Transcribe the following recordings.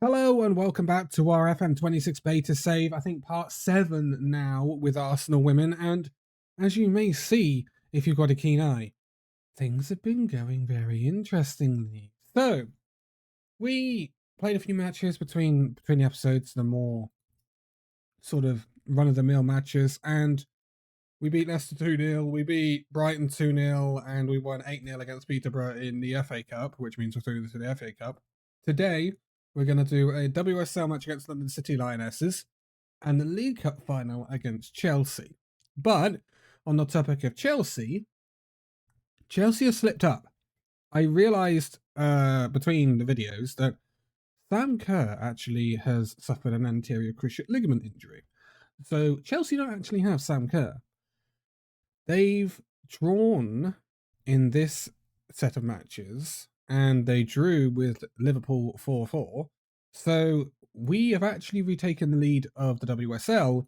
Hello and welcome back to our FM26 beta save, I think part 7 now with Arsenal women, and as you may see if you've got a keen eye, things have been going very interestingly. So, we played a few matches between the episodes, the more sort of run-of-the-mill matches, and we beat Leicester 2-0, we beat Brighton 2-0, and we won 8-0 against Peterborough in the FA Cup, which means we're through to the FA Cup. Today, we're going to do a WSL match against London City Lionesses and the League Cup final against Chelsea. But on the topic of Chelsea has slipped up. I realised between the videos that Sam Kerr actually has suffered an anterior cruciate ligament injury. So Chelsea don't actually have Sam Kerr. They've drawn in this set of matches and they drew with Liverpool 4-4. So we have actually retaken the lead of the WSL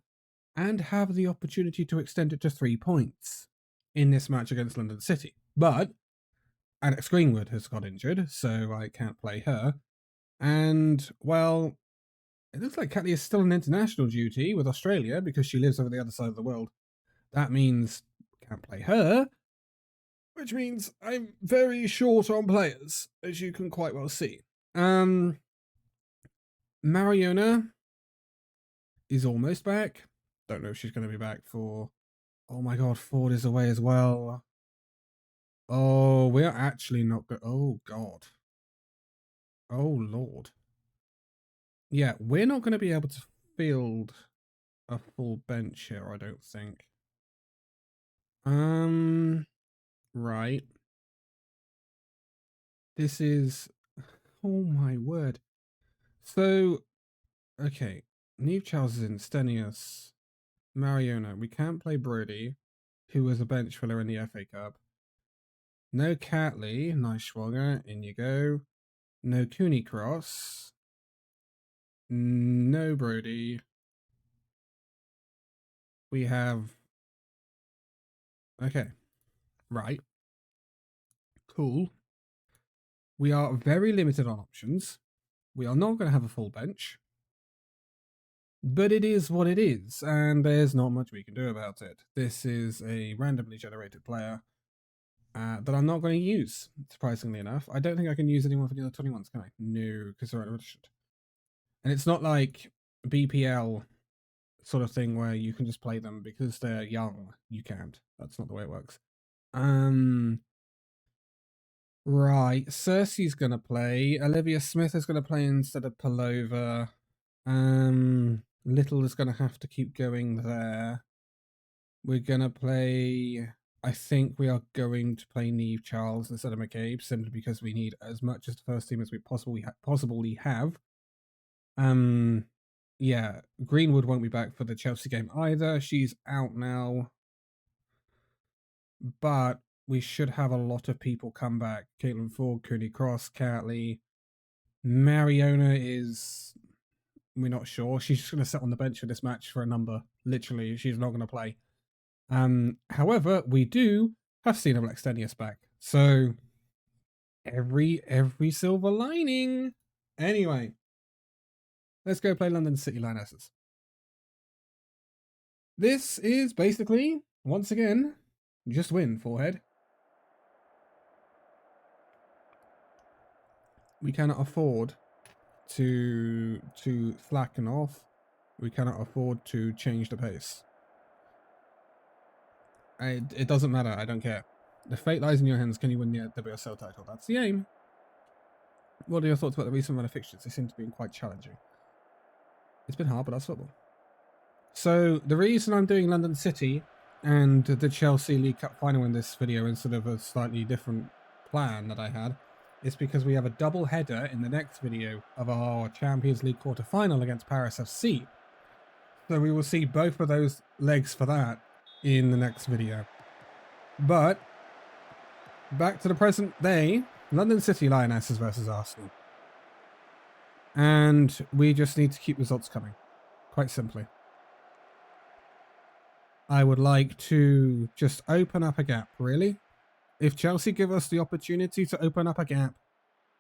and have the opportunity to extend it to 3 points in this match against London City. But Alex Greenwood has got injured, so I can't play her. And, well, it looks like Catley is still on international duty with Australia because she lives over the other side of the world. That means I can't play her, which means I'm very short on players, as you can quite well see. Mariona is almost back. Don't know if she's going to be back for... Oh my god, Ford is away as well. Oh, we're actually not good. Oh god. Oh lord. Yeah, we're not going to be able to field a full bench here, I don't think. Right. This is... Oh my word. So, okay. Neve Charles is in, Stenius, Mariona. We can't play Brody, who was a bench filler in the FA Cup. No Catley, nice Schwager, in you go. No Cooney Cross. No Brody. We have... Okay. Right. Cool. We are very limited on options. We are not going to have a full bench. But it is what it is, and there's not much we can do about it. This is a randomly generated player that I'm not going to use, surprisingly enough. I don't think I can use anyone for the other 21s, can I? No, because they're unregistered. And it's not like BPL sort of thing where you can just play them because they're young. You can't. That's not the way it works. Right, Cersei's going to play. Olivia Smith is going to play instead of Palova. Little is going to have to keep going there. We're going to play... I think we are going to play Neve Charles instead of McCabe, simply because we need as much as the first team as we possibly have. Yeah, Greenwood won't be back for the Chelsea game either. She's out now. But we should have a lot of people come back. Caitlin Ford, Cooney Cross, Catley. Mariona is... We're not sure. She's just going to sit on the bench for this match for a number. Literally, she's not going to play. However, we do have Sina Blackstenius back. So, every silver lining. Anyway, let's go play London City Lionesses. This is basically, once again, just win, forehead. We cannot afford to slacken off. We cannot afford to change the pace. It doesn't matter. I don't care. The fate lies in your hands. Can you win the WSL title? That's the aim. What are your thoughts about the recent run of fixtures? They seem to be quite challenging. It's been hard, but that's football. So the reason I'm doing London City and the Chelsea League Cup final in this video instead of a slightly different plan that I had is because we have a double header in the next video of our Champions League quarter final against Paris FC. So we will see both of those legs for that in the next video. But back to the present day, London City Lionesses versus Arsenal. And we just need to keep results coming. Quite simply. I would like to just open up a gap, really. If Chelsea give us the opportunity to open up a gap,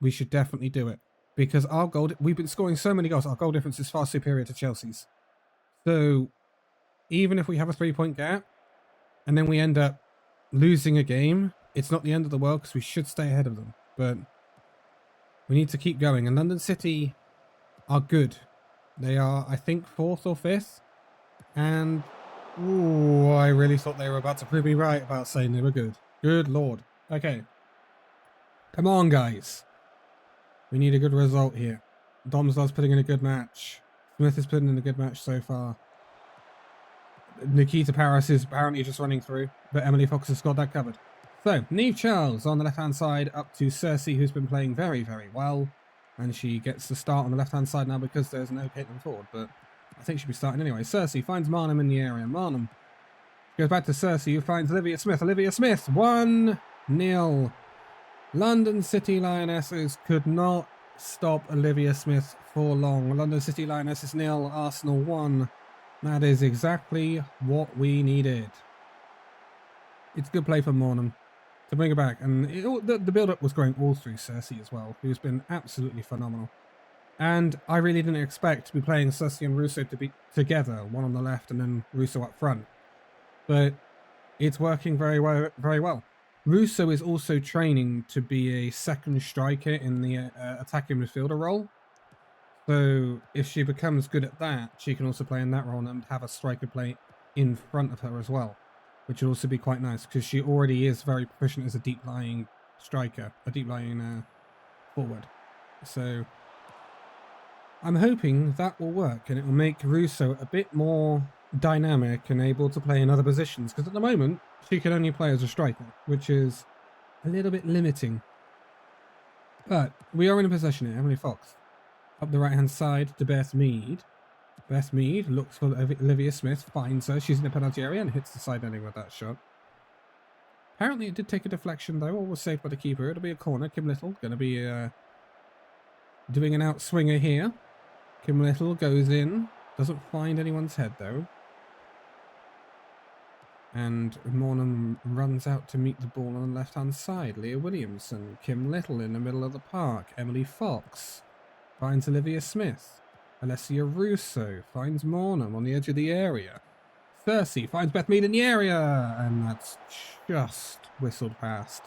we should definitely do it. because our goal, we've been scoring so many goals, our goal difference is far superior to Chelsea's. So even if we have a 3-point gap and then we end up losing a game, it's not the end of the world because we should stay ahead of them. But we need to keep going. And London City are good. They are, I think, 4th or 5th. And ooh, I really thought they were about to prove me right about saying they were good. Good lord. Okay. Come on, guys. We need a good result here. Domsdale's putting in a good match. Smith is putting in a good match so far. Nikita Paris is apparently just running through, but Emily Fox has got that covered. So, Neve Charles on the left-hand side up to Cersei, who's been playing very, very well. And she gets the start on the left-hand side now because there's no Caitlin Ford, but I think she'll be starting anyway. Cersei finds Marnham in the area. Marnham goes back to Cersei, who finds Olivia Smith. Olivia Smith, 1-0. London City Lionesses could not stop Olivia Smith for long. London City Lionesses 0, Arsenal 1. That is exactly what we needed. It's good play for Marnham to bring it back. And the build-up was going all through Cersei as well, who's been absolutely phenomenal. And I really didn't expect to be playing Cersei and Russo to be together, one on the left and then Russo up front. But it's working very well. Very well. Russo is also training to be a second striker in the attacking midfielder role. So if she becomes good at that, she can also play in that role and have a striker play in front of her as well, which would also be quite nice because she already is very proficient as a deep-lying striker, a deep-lying forward. So I'm hoping that will work and it will make Russo a bit more dynamic and able to play in other positions, because at the moment she can only play as a striker, which is a little bit limiting. But we are in a possession here. Emily Fox up the right hand side to Beth Mead. Beth Mead looks for Olivia Smith, finds her, she's in the penalty area and hits the side netting with that shot. Apparently it did take a deflection though, all was saved by the keeper. It'll be a corner. Kim Little going to be doing an outswinger here. Kim Little goes in, doesn't find anyone's head though. And Mornham runs out to meet the ball on the left-hand side. Leah Williamson, Kim Little in the middle of the park. Emily Fox finds Olivia Smith. Alessia Russo finds Mornham on the edge of the area. Cersei finds Beth Mead in the area. And that's just whistled past.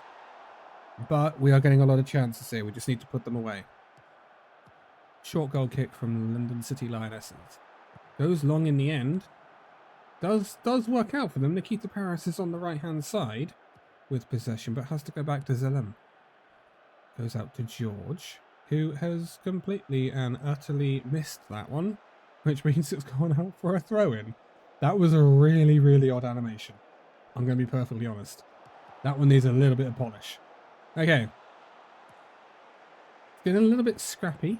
But we are getting a lot of chances here. We just need to put them away. Short goal kick from London City Lionesses. Goes long in the end. Does work out for them. Nikita Paris is on the right-hand side with possession, but has to go back to Zellem. Goes out to George, who has completely and utterly missed that one, which means it's gone out for a throw-in. That was a really, really odd animation. I'm going to be perfectly honest. That one needs a little bit of polish. Okay. It's getting a little bit scrappy.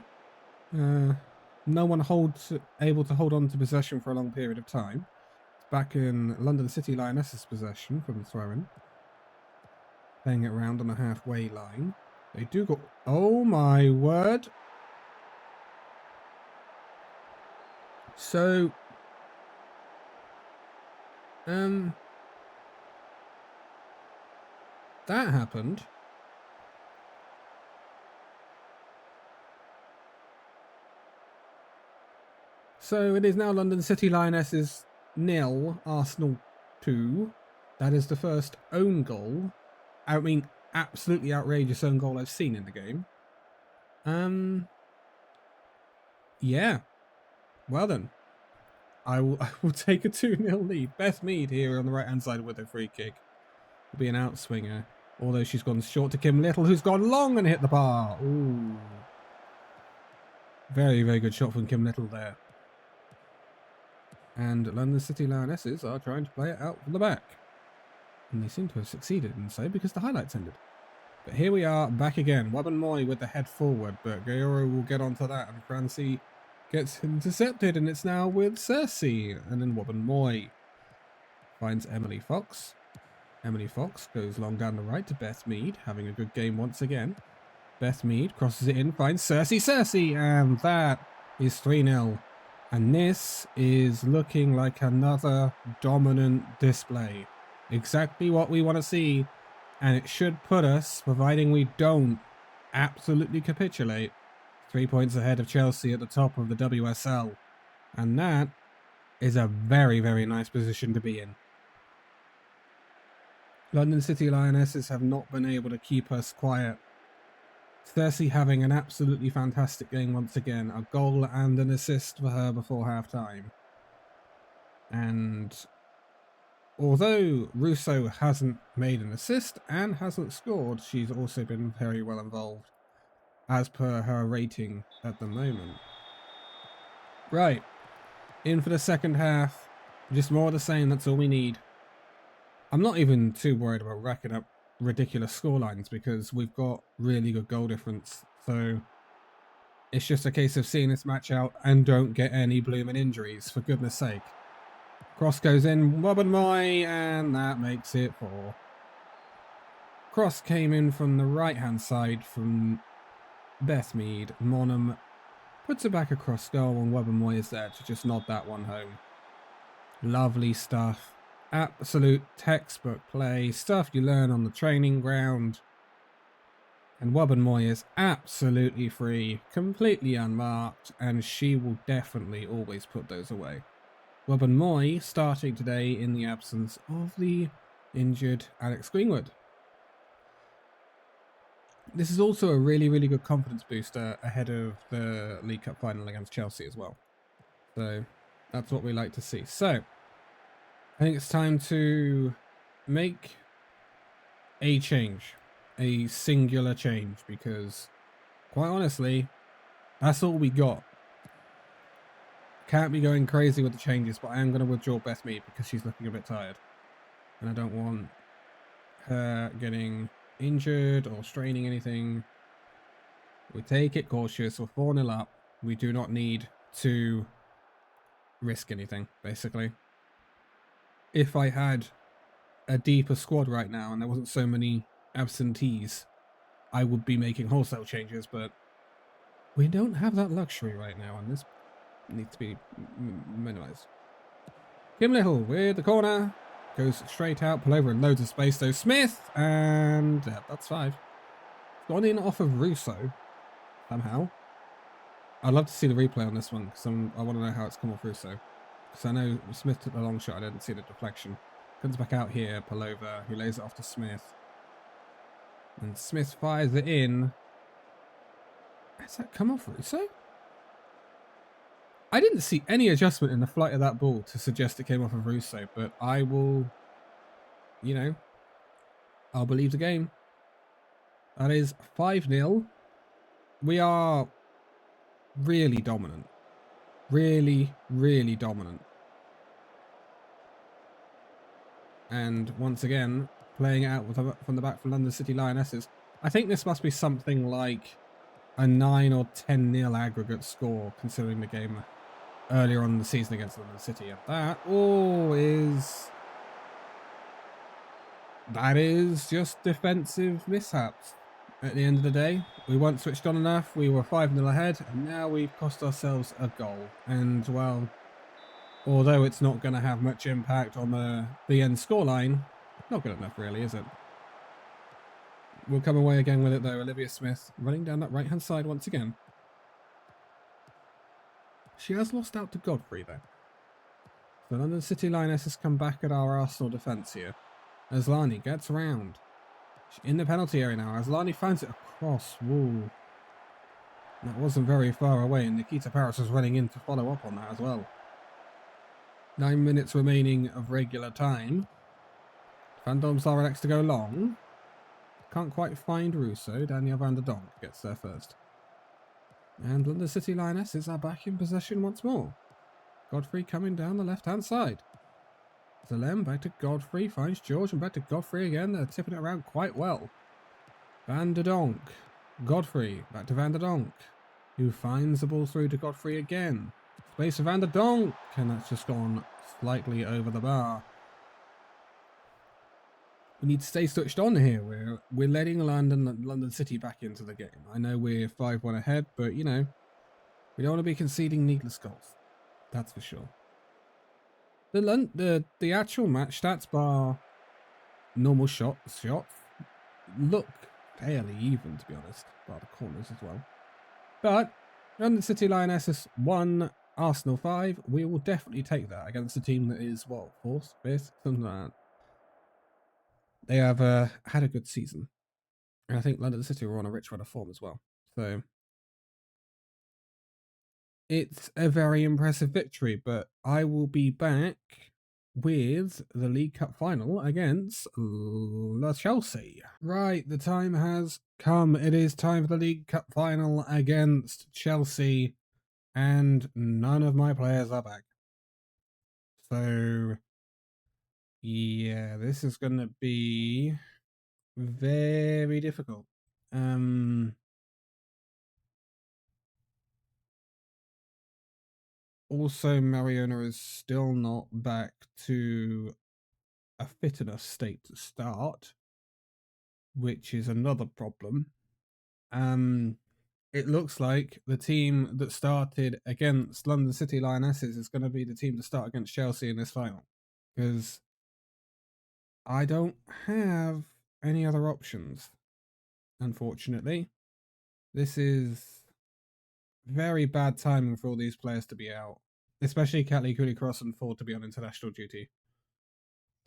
No one able to hold on to possession for a long period of time. Back in London City Lionesses' possession from the throw-in. Playing it around on the halfway line. They do go... Oh my word! So... that happened. So it is now London City Lionesses 0, Arsenal 2. That is the first own goal. I mean, absolutely outrageous own goal I've seen in the game. Yeah. Well then. I will take a 2-0 lead. Beth Mead here on the right-hand side with a free kick. Will be an outswinger. Although she's gone short to Kim Little, who's gone long and hit the bar. Ooh. Very, very good shot from Kim Little there. And London City Lionesses are trying to play it out from the back. And they seem to have succeeded in so because the highlights ended. But here we are back again. Wabben-Moy with the head forward, but Gayoro will get onto that and Francie gets intercepted and it's now with Cersei. And then Wabben-Moy finds Emily Fox. Emily Fox goes long down the right to Beth Mead, having a good game once again. Beth Mead crosses it in, finds Cersei, and that is 3-0. And this is looking like another dominant display. Exactly what we want to see. And it should put us, providing we don't absolutely capitulate, 3 points ahead of Chelsea at the top of the WSL. And that is a very, very nice position to be in. London City Lionesses have not been able to keep us quiet. Cersei having an absolutely fantastic game once again. A goal and an assist for her before half-time. And although Russo hasn't made an assist and hasn't scored, she's also been very well involved, as per her rating at the moment. Right, in for the second half. Just more of the same, that's all we need. I'm not even too worried about racking up ridiculous scorelines because we've got really good goal difference. So it's just a case of seeing this match out and don't get any blooming injuries, for goodness sake. Cross goes in, Wobbenmoy, and that makes it 4. Cross came in from the right-hand side from Bethmead. Monham puts it back across goal, and Wobbenmoy is there to just nod that one home. Lovely stuff. Absolute textbook play. Stuff you learn on the training ground. And Wobbenmoy is absolutely free, completely unmarked, and she will definitely always put those away. Wobbenmoy starting today in the absence of the injured Alex Greenwood. This is also a really, really good confidence booster ahead of the League Cup final against Chelsea as well. So that's what we like to see. So I think it's time to make a change, a singular change, because quite honestly, that's all we got. Can't be going crazy with the changes, but I am going to withdraw Bethmead because she's looking a bit tired. And I don't want her getting injured or straining anything. We take it cautious. We're 4-0 up. We do not need to risk anything, basically. If I had a deeper squad right now and there wasn't so many absentees, I would be making wholesale changes, but we don't have that luxury right now, and this needs to be minimized. Kim Little with the corner. Goes straight out, pull over in loads of space though. Smith, and yeah, that's 5. Gone in off of Russo, somehow. I'd love to see the replay on this one, because I want to know how it's come off Russo. Because I know Smith took the long shot, I didn't see the deflection. Comes back out here, Pullover, who lays it off to Smith. And Smith fires it in. Has that come off Russo? I didn't see any adjustment in the flight of that ball to suggest it came off of Russo, but I will, I'll believe the game. That is 5-0. We are really dominant. Really, really dominant. And once again, playing it out from the back for London City Lionesses. I think this must be something like a 9 or 10-0 aggregate score, considering the game earlier on in the season against London City. And that is just defensive mishaps. At the end of the day, we weren't switched on enough. We were 5-0 ahead, and now we've cost ourselves a goal. And, well, although it's not going to have much impact on the end scoreline, not good enough, really, is it? We'll come away again with it, though. Olivia Smith running down that right-hand side once again. She has lost out to Godfrey, though. The London City Lionesses come back at our Arsenal defence here. Aslani gets round. She's in the penalty area now. Aslani finds it across. Woo. That wasn't very far away, and Nikita Paris was running in to follow up on that as well. 9 minutes remaining of regular time. Van Dom's are next to go long. Can't quite find Russo. Daniel van der Donk gets there first. And London City Lionesses are back in possession once more. Godfrey coming down the left-hand side. Zalem back to Godfrey, finds George, and back to Godfrey again. They're tipping it around quite well. Van der Donk. Godfrey, back to Van der Donk, who finds the ball through to Godfrey again. Space for Van der Donk, and that's just gone slightly over the bar. We need to stay switched on here. We're letting London City back into the game. I know we're 5-1 ahead, but, we don't want to be conceding needless goals. That's for sure. The actual match stats bar normal shots look fairly even, to be honest, bar the corners as well. But London City Lionesses 1, Arsenal 5. We will definitely take that against a team that is, what, 4th, 5th, something like that. They have had a good season. And I think London City were on a rich run of form as well. So it's a very impressive victory, but I will be back with the League Cup final against Chelsea. Right, the time has come. It is time for the League Cup final against Chelsea, and none of my players are back. So, yeah, this is going to be very difficult. Also, Mariona is still not back to a fit enough state to start, which is another problem. It looks like the team that started against London City Lionesses is going to be the team to start against Chelsea in this final, because I don't have any other options, unfortunately. This is very bad timing for all these players to be out, especially Catley, Cooley Cross and Ford to be on international duty.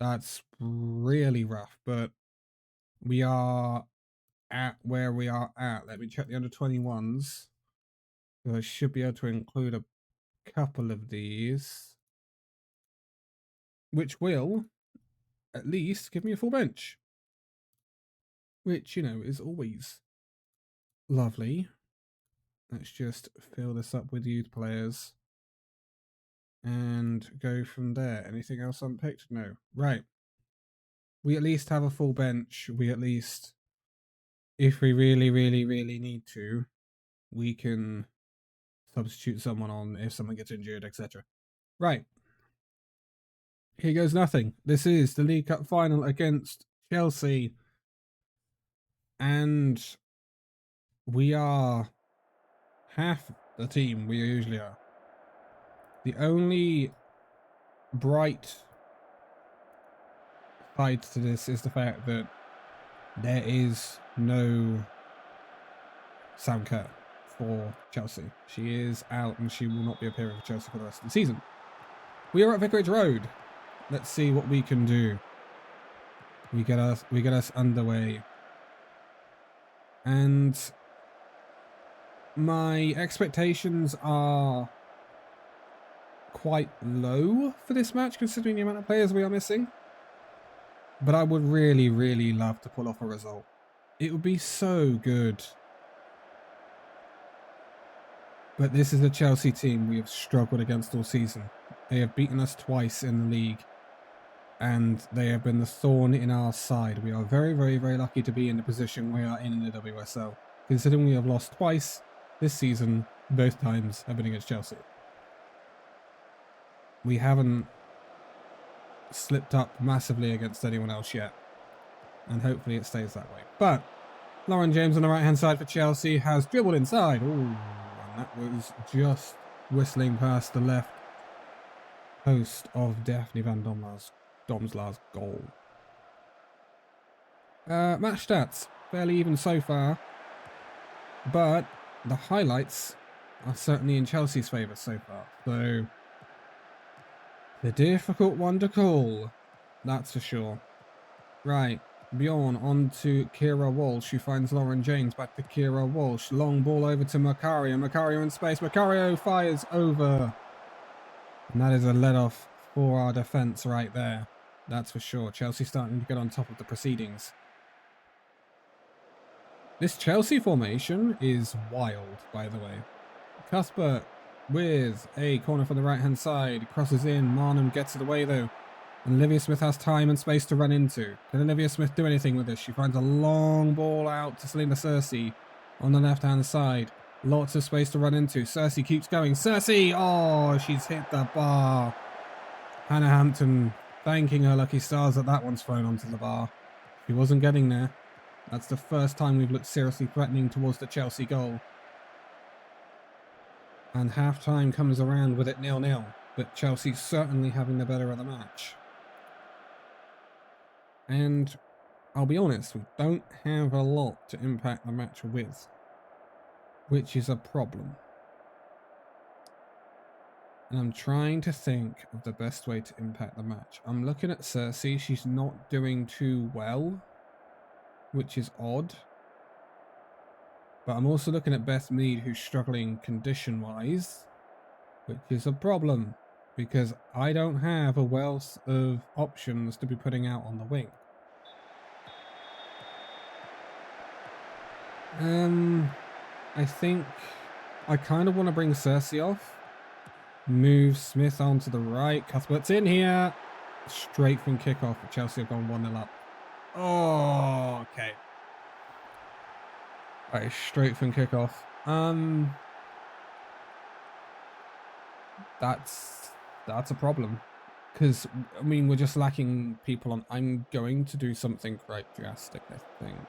That's really rough, but we are at where we are at. Let me check the under 21s. I should be able to include a couple of these, which will at least give me a full bench, which, you know, is always lovely. Let's just fill this up with youth players and go from there. Anything else unpicked? No. Right. We at least have a full bench. We at least, if we really, really, really need to, we can substitute someone on if someone gets injured, etc. Right. Here goes nothing. This is the League Cup final against Chelsea. And we are half the team we usually are. The only bright side to this is the fact that there is no Sam Kerr for Chelsea. She is out and she will not be appearing for Chelsea for the rest of the season. We are at Vicarage Road. Let's see what we can do. We get us underway. And my expectations are quite low for this match, considering the amount of players we are missing. But I would really, really love to pull off a result. It would be so good. But this is a Chelsea team we have struggled against all season. They have beaten us twice in the league. And they have been the thorn in our side. We are very, very, very lucky to be in the position we are in the WSL. Considering we have lost twice this season, both times have been against Chelsea. We haven't slipped up massively against anyone else yet. And hopefully it stays that way. But Lauren James on the right-hand side for Chelsea has dribbled inside. Ooh, and that was just whistling past the left post of Daphne Van Domsla's goal. Match stats, fairly even so far. But the highlights are certainly in Chelsea's favour so far. So, the difficult one to call, that's for sure. Right, Bjorn on to Kira Walsh, who finds Lauren James, back to Kira Walsh. Long ball over to Macario. Macario in space. Macario fires over. And that is a let-off for our defence right there. That's for sure. Chelsea starting to get on top of the proceedings. This Chelsea formation is wild, by the way. Cuthbert with a corner from the right-hand side. Crosses in. Marnham gets it away, though. And Olivia Smith has time and space to run into. Can Olivia Smith do anything with this? She finds a long ball out to Selena Cersei on the left-hand side. Lots of space to run into. Cersei keeps going. Cersei! Oh, she's hit the bar. Hannah Hampton thanking her lucky stars that that one's thrown onto the bar. She wasn't getting there. That's the first time we've looked seriously threatening towards the Chelsea goal. And half-time comes around with it 0-0. But Chelsea's certainly having the better of the match. And I'll be honest, we don't have a lot to impact the match with, which is a problem. And I'm trying to think of the best way to impact the match. I'm looking at Cersei. She's not doing too well, which is odd. But I'm also looking at Beth Mead, who's struggling condition-wise, which is a problem, because I don't have a wealth of options to be putting out on the wing. I think I kind of want to bring Cersei off. Move Smith onto the right. Cuthbert's in here. Straight from kickoff. Chelsea have gone 1-0 up. Oh, okay. Alright, straight from kickoff. That's a problem. Because, I mean, we're just lacking people on... I'm going to do something quite drastic, I think.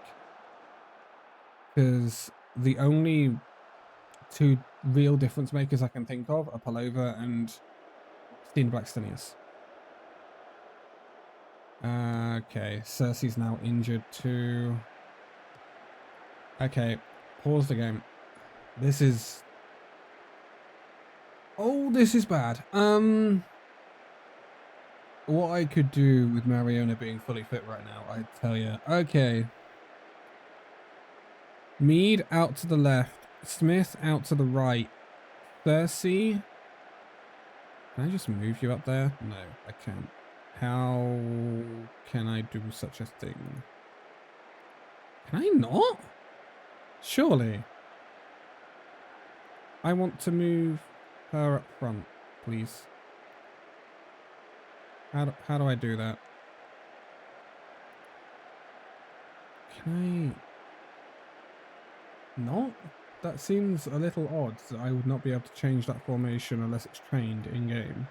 Because the only two real difference makers I can think of are Palova and Steen Blackstenius. Okay, Cersei's now injured too. Okay, pause the game. This is... Oh, this is bad. What I could do with Mariona being fully fit right now, I tell you. Okay. Mead out to the left. Smith out to the right. Cersei. Can I just move you up there? No, I can't. How can I do such a thing? Can I not? Surely. I want to move her up front, please. How do I do that? Can I not? That seems a little odd that I would not be able to change that formation unless it's trained in-game.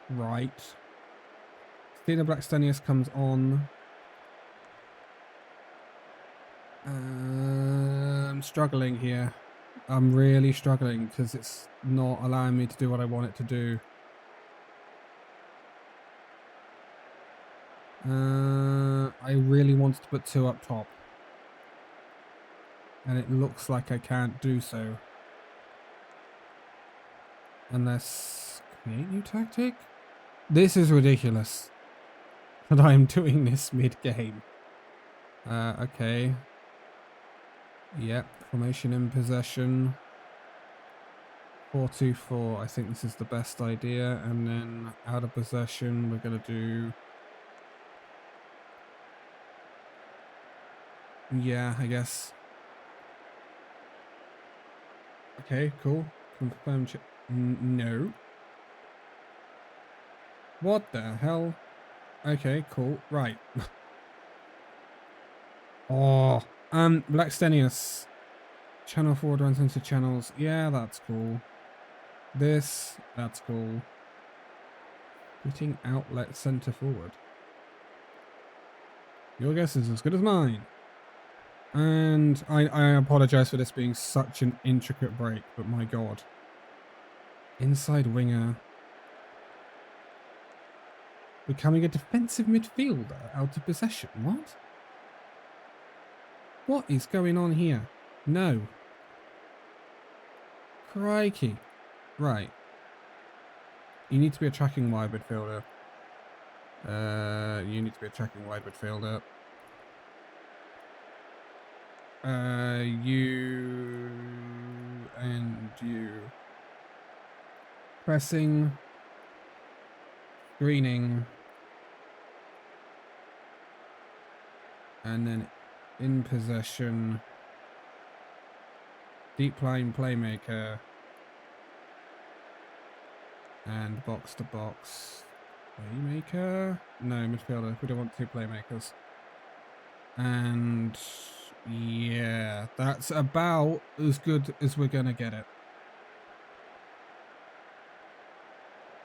Right. Stina Blackstenius comes on. I'm struggling here. I'm really struggling because it's not allowing me to do what I want it to do. I really wanted to put two up top. And it looks like I can't do so. Unless... create new tactic? This is ridiculous. That I am doing this mid-game. Okay. Yep, formation in possession. 4-2-4, I think this is the best idea. And then out of possession, we're going to do... Yeah, I guess. Okay, cool. Confirm check. No. What the hell? Okay, cool. Right. Oh. Blackstenius. Channel forward runs into channels. Yeah, that's cool. This, that's cool. Putting outlet center forward. Your guess is as good as mine. And I apologize for this being such an intricate break, but my god. Inside winger. Becoming a defensive midfielder out of possession. What? What is going on here? No. Crikey. Right. You need to be a tracking wide midfielder. You need to be a tracking wide midfielder. You and you. Pressing. Screening. And then in possession. Deep line playmaker. And box to box. Playmaker? No, midfielder. We don't want two playmakers. And yeah, that's about as good as we're gonna get it.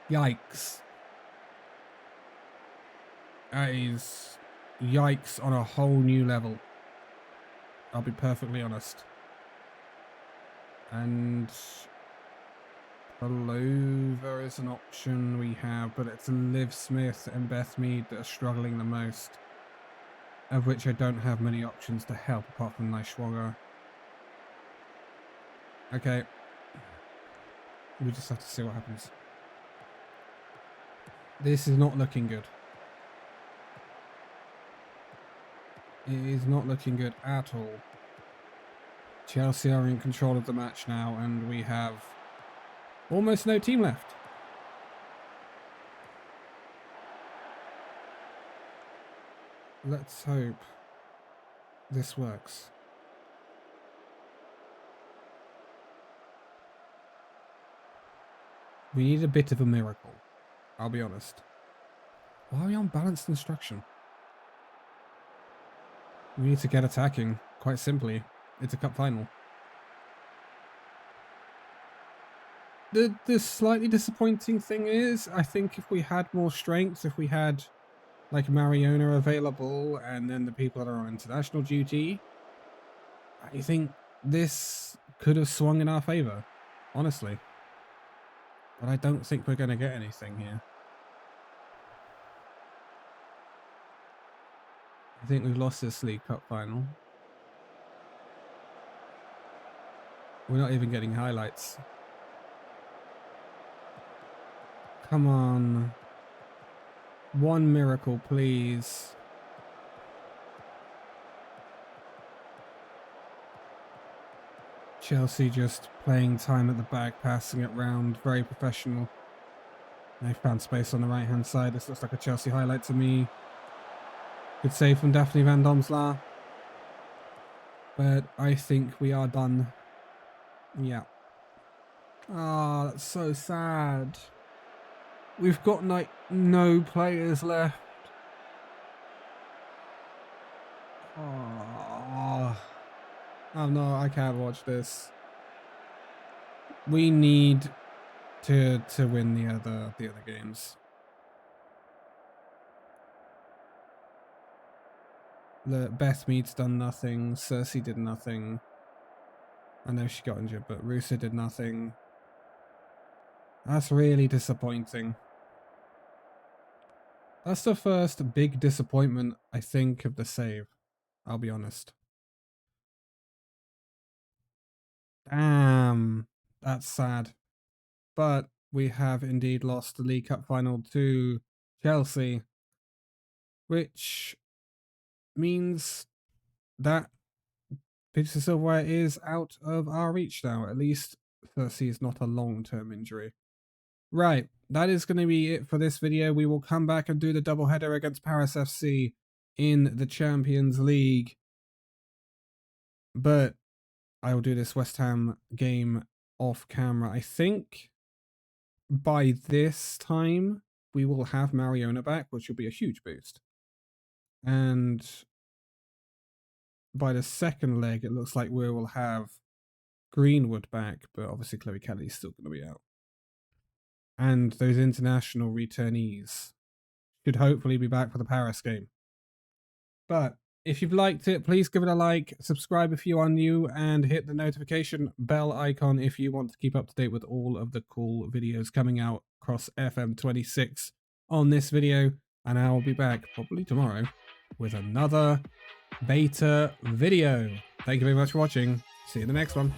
Yikes. That is yikes on a whole new level. I'll be perfectly honest. And Palova is an option we have, but it's Liv Smith and Beth Mead that are struggling the most. Of which I don't have many options to help apart from Naishwaga. Okay. We just have to see what happens. This is not looking good. It is not looking good at all. Chelsea are in control of the match now, and we have almost no team left. Let's hope this works. We need a bit of a miracle, I'll be honest. Why are we on balanced instruction? We need to get attacking, quite simply. It's a cup final. The slightly disappointing thing is, I think if we had more strength, if we had like Mariona available and then the people that are on international duty, I think this could have swung in our favour, honestly. But I don't think we're going to get anything here. I think we've lost this League Cup final. We're not even getting highlights. Come on. One miracle, please. Chelsea just playing time at the back, passing it round, very professional. They found space on the right-hand side. This looks like a Chelsea highlight to me. Good save from Daphne van Domselaar. But I think we are done. Yeah. Ah, that's so sad. We've got like no players left. Oh no, I can't watch this. We need to win the other games. The Beth Mead's done nothing. Cersei did nothing. I know she got injured, but Rusa did nothing. That's really disappointing. That's the first big disappointment, I think, of the save. I'll be honest. Damn. That's sad. But we have indeed lost the League Cup final to Chelsea, which means that Peter Silverware is out of our reach now. At least Cersei is not a long-term injury. Right, that is going to be it for this video. We will come back and do the doubleheader against Paris FC in the Champions League. But I will do this West Ham game off camera. I think by this time we will have Mariona back, which will be a huge boost. And by the second leg, it looks like we will have Greenwood back, but obviously Chloe Kelly is still going to be out. And those international returnees should hopefully be back for the Paris game. But if you've liked it, please give it a like, subscribe if you are new, and hit the notification bell icon if you want to keep up to date with all of the cool videos coming out across FM26 on this video. And I will be back probably tomorrow with another beta video. Thank you very much for watching. See you in the next one.